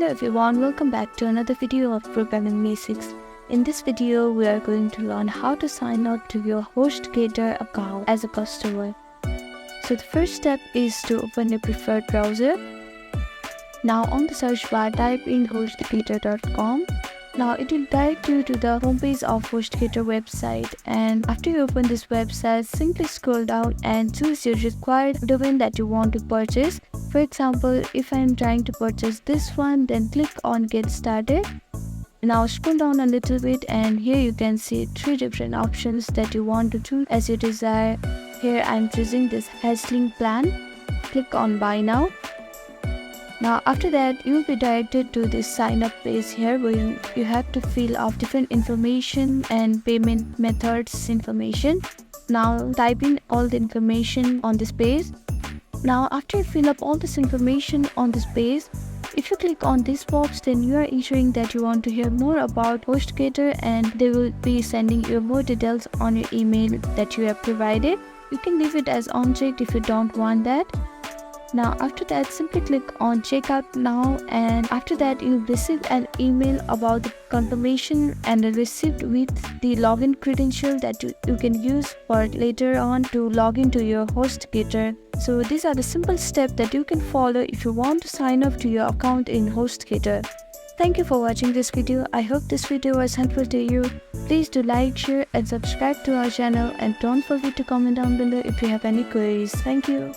Hello everyone, welcome back to another video of Programming Basics. In this video, we are going to learn how to sign up to your HostGator account as a customer. So the first step is to open your preferred browser. Now on the search bar, type in HostGator.com. Now it will direct you to the homepage of HostGator website, and after you open this website, simply scroll down and choose your required domain that you want to purchase. For example, if I am trying to purchase this one, then click on Get Started. Now scroll down a little bit and here you can see 3 different options that you want to choose as you desire. Here I am choosing this Hasling plan. Click on Buy Now. Now after that, you will be directed to this sign up page here where you have to fill out different information and payment methods information. Now type in all the information on this page. Now after you fill up all this information on this page, if you click on this box, then you are ensuring that you want to hear more about HostGator and they will be sending you more details on your email that you have provided. You can leave it as unchecked if you don't want that. Now after that, simply click on Checkout Now, and after that you'll receive an email about the confirmation and a receipt with the login credential that you can use for later on to log into your HostGator. So these are the simple steps that you can follow if you want to sign up to your account in HostGator. Thank you for watching this video. I hope this video was helpful to you. Please do like, share and subscribe to our channel, and don't forget to comment down below if you have any queries. Thank you.